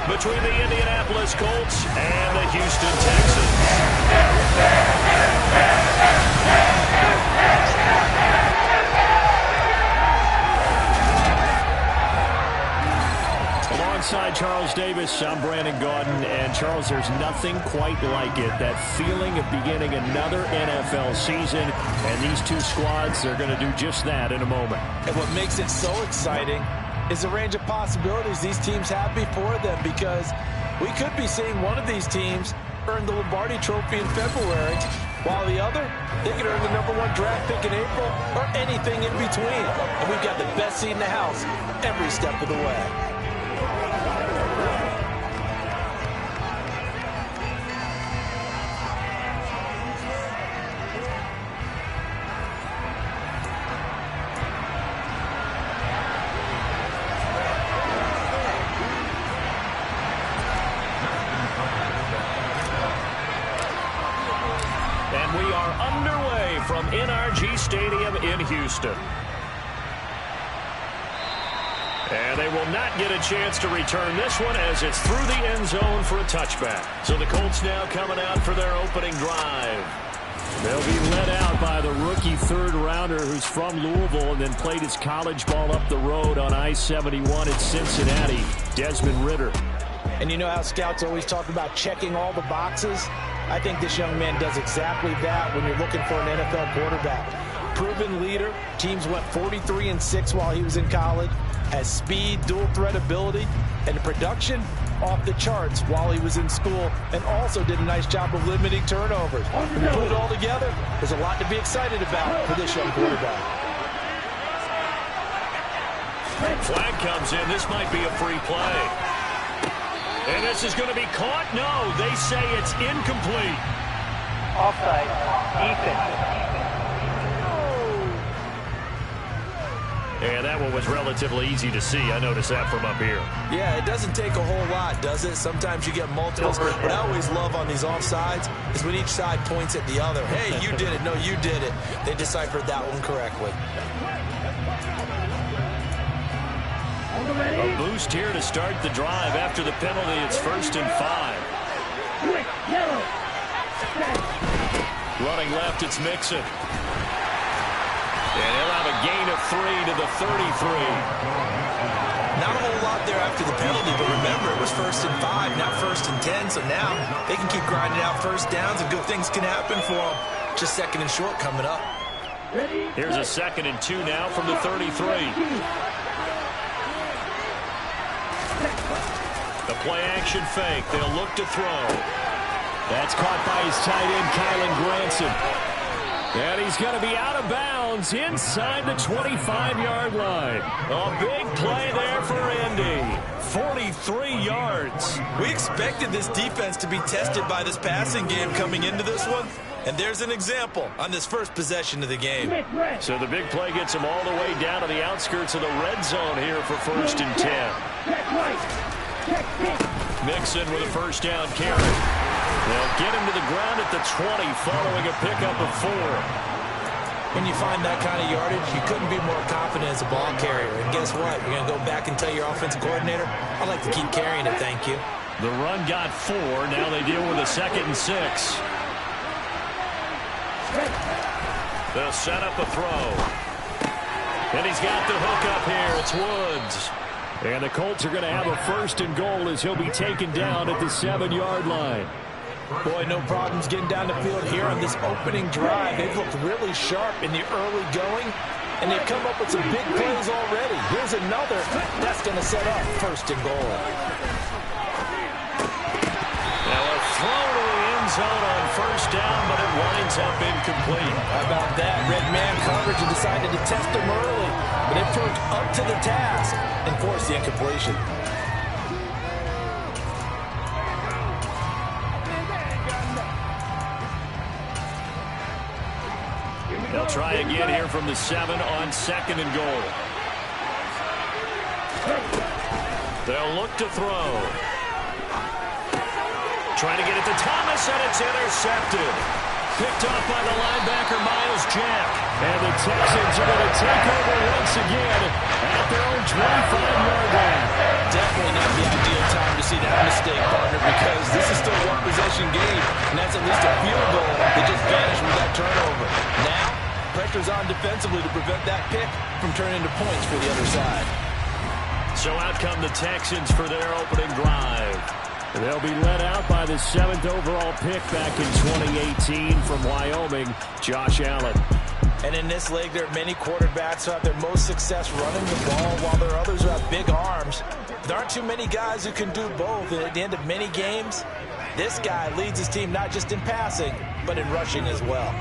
between the Indianapolis Colts and the Houston Texans. Alongside Charles Davis, I'm Brandon Gaudin. And Charles, there's nothing quite like it. That feeling of beginning another NFL season. And these two squads, they're going to do just that in a moment. And what makes it so exciting is the range of possibilities these teams have before them, because we could be seeing one of these teams earn the Lombardi Trophy in February, while the other, they could earn the #1 draft pick in April, or anything in between. And we've got the best seat in the house every step of the way. From NRG Stadium in Houston. And they will not get a chance to return this one as it's through the end zone for a touchback. So the Colts now coming out for their opening drive. They'll be led out by the rookie third-rounder who's from Louisville and then played his college ball up the road on I-71 in Cincinnati, Desmond Ridder. And you know how scouts always talk about checking all the boxes? I think this young man does exactly that when you're looking for an NFL quarterback. Proven leader. Teams went 43-6 while he was in college. Has speed, dual threat ability, and production off the charts while he was in school, and also did a nice job of limiting turnovers. When you put it all together, there's a lot to be excited about for this young quarterback. Flag comes in. This might be a free play. And this is going to be caught. No, they say it's incomplete. Offside. Defense. And that one was relatively easy to see. I noticed that from up here. Yeah, it doesn't take a whole lot, does it? Sometimes you get multiples. What I always love on these offsides is when each side points at the other. Hey, you did it. No, you did it. They deciphered that one correctly. A boost here to start the drive. After the penalty, it's 1st and 5. Running left, it's Mixon. And he'll have a gain of 3 to the 33. Not a whole lot there after the penalty, but remember, it was 1st and 5, not 1st and 10. So now they can keep grinding out first downs, and good things can happen for them. Just 2nd and short coming up. Here's a 2nd and 2 now from the 33. The play-action fake. They'll look to throw. That's caught by his tight end, Kylan Granson. And he's going to be out of bounds inside the 25-yard line. A big play there for Indy. 43 yards. We expected this defense to be tested by this passing game coming into this one. And there's an example on this first possession of the game. So the big play gets him all the way down to the outskirts of the red zone here for 1st and 10. Mixon with a first down carry. They'll get him to the ground at the 20 following a pickup of 4. When you find that kind of yardage, you couldn't be more confident as a ball carrier. And guess what? You're going to go back and tell your offensive coordinator, I'd like to keep carrying it, thank you. The run got 4. Now they deal with a 2nd and 6. They'll set up a throw. And he's got the hook up here. It's Woods. And the Colts are going to have a 1st and goal as he'll be taken down at the 7-yard line. Boy, no problems getting down the field here on this opening drive. They've looked really sharp in the early going, and they've come up with some big plays already. Here's another. That's going to set up 1st and goal. Now a throw to the end zone on 1st down, but it winds up incomplete. How about that? Red man coverage and decided to test him early, but it proved up to the task and forced the incompletion. They'll try again here from the 7 on 2nd and goal. They'll look to throw. Trying to get it to Thomas, and it's intercepted. Picked off by the linebacker, Miles Jack. And the Texans are going to take over once again at their own 25-yard line. Definitely not the ideal time to see that blisters on defensively to prevent that pick from turning into points for the other side. So out come the Texans for their opening drive. They'll be led out by the 7th overall pick back in 2018 from Wyoming, Josh Allen. And in this league, there are many quarterbacks who have their most success running the ball, while there are others who have big arms. There aren't too many guys who can do both, and at the end of many games, this guy leads his team not just in passing, but in rushing as well.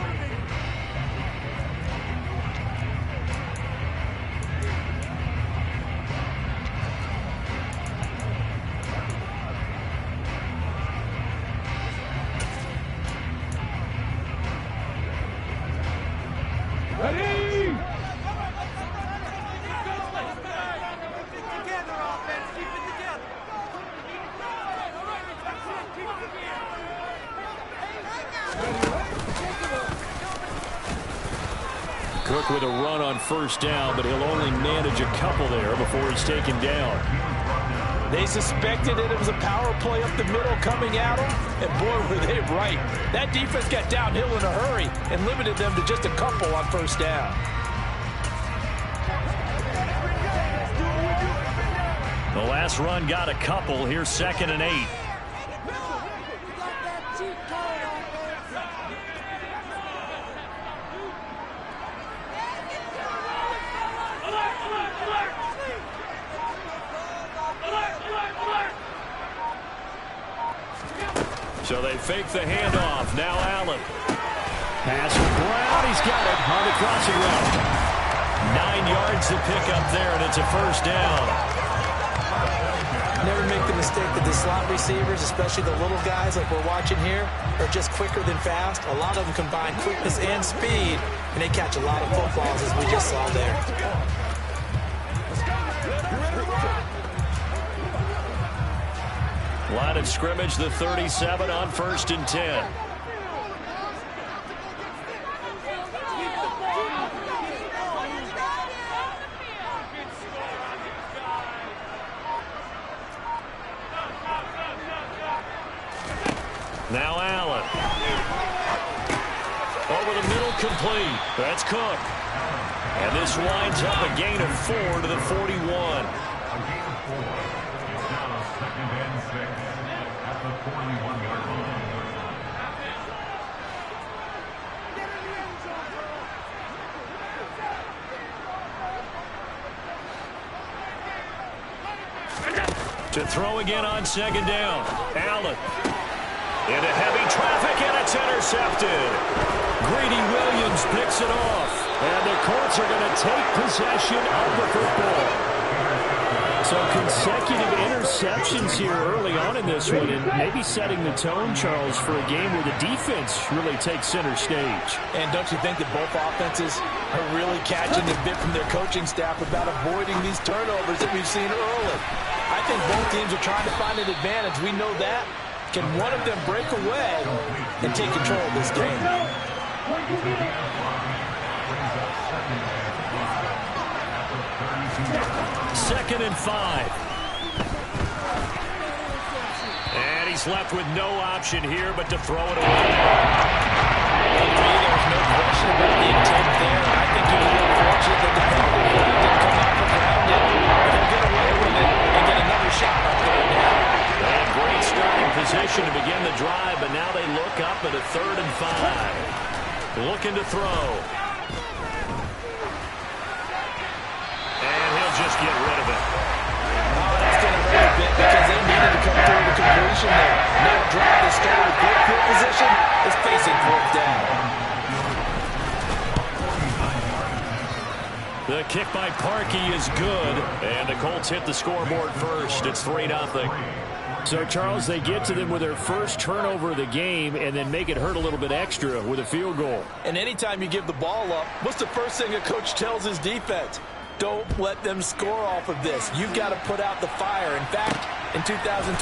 Cook with a run on first down, but he'll only manage a couple there before he's taken down. They suspected it was a power play up the middle coming at them, and boy, were they right. That defense got downhill in a hurry and limited them to just a couple on first down. The last run got a couple. Here's 2nd and 8. So they fake the handoff. Now Allen. Pass for Brown. He's got it on the crossing route. 9 yards to pick up there, and it's a first down. Never make the mistake that the slot receivers, especially the little guys like we're watching here, are just quicker than fast. A lot of them combine quickness and speed, and they catch a lot of footballs, as we just saw there. Line of scrimmage, the 37 on 1st and 10. Now Allen. Over the middle, complete. That's Cook. And this winds up a gain of 4 to the 41. To throw again on 2nd down. Allen. Into heavy traffic, and it's intercepted. Greedy Williams picks it off. And the Colts are going to take possession of the football. So consecutive interceptions here early on in this one, and maybe setting the tone, Charles, for a game where the defense really takes center stage. And don't you think that both offenses are really catching the bit from their coaching staff about avoiding these turnovers that we've seen early? I think both teams are trying to find an advantage. We know that. Can one of them break away and take control of this game? 2nd and 5. And he's left with no option here but to throw it away. There's no question about the intent there. I think he was fortunate that the penalty didn't come out from around it. They'll get away with it and get another shot on third down. They had great starting position to begin the drive, but now they look up at a 3rd and 5. Looking to throw. And he'll just get rid of it. Oh, that's going to hurt a bit because they needed to come through the completion there. Now drive that started with good field position is facing 4th down. The kick by Parkey is good, and the Colts hit the scoreboard first. It's 3-0. So, Charles, they get to them with their first turnover of the game and then make it hurt a little bit extra with a field goal. And anytime you give the ball up, what's the first thing a coach tells his defense? Don't let them score off of this. You've got to put out the fire. In fact, in 2021,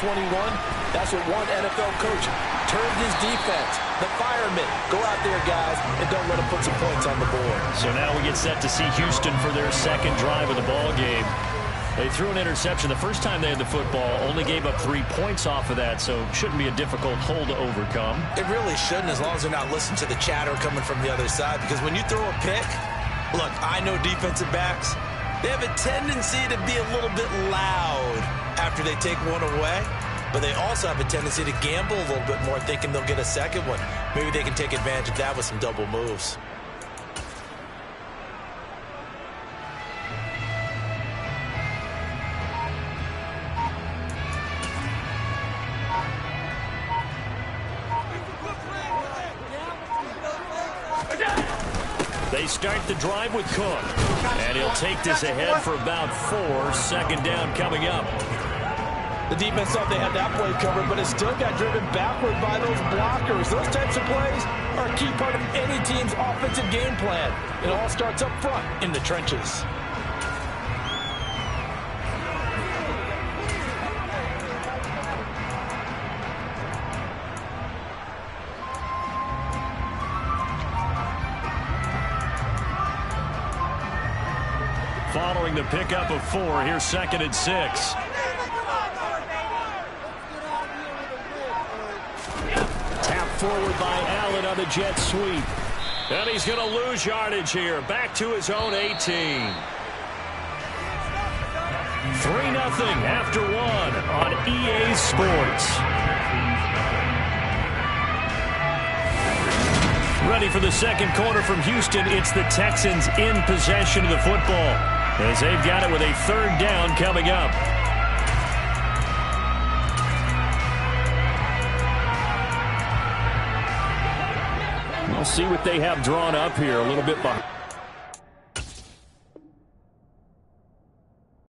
that's what one NFL coach turned his defense. The firemen. Go out there, guys, and don't let them put some points on the board. So now we get set to see Houston for their 2nd drive of the ball game. They threw an interception the first time they had the football, only gave up 3 points off of that, so shouldn't be a difficult hole to overcome. It really shouldn't, as long as they're not listening to the chatter coming from the other side, because when you throw a pick, look, I know defensive backs, they have a tendency to be a little bit loud after they take one away, but they also have a tendency to gamble a little bit more, thinking they'll get a second one. Maybe they can take advantage of that with some double moves. They start the drive with Cook, and he'll take this ahead for about 4. Second down coming up. The defense thought they had that play covered, but it still got driven backward by those blockers. Those types of plays are a key part of any team's offensive game plan. It all starts up front in the trenches. Following the pickup of 4, here's 2nd and 6. Tapped forward by Allen on the jet sweep. And he's going to lose yardage here. Back to his own 18. 3-0 after 1 on EA Sports. Ready for the second quarter from Houston. It's the Texans in possession of the football, as they've got it with a 3rd down coming up. We'll see what they have drawn up here a little bit behind.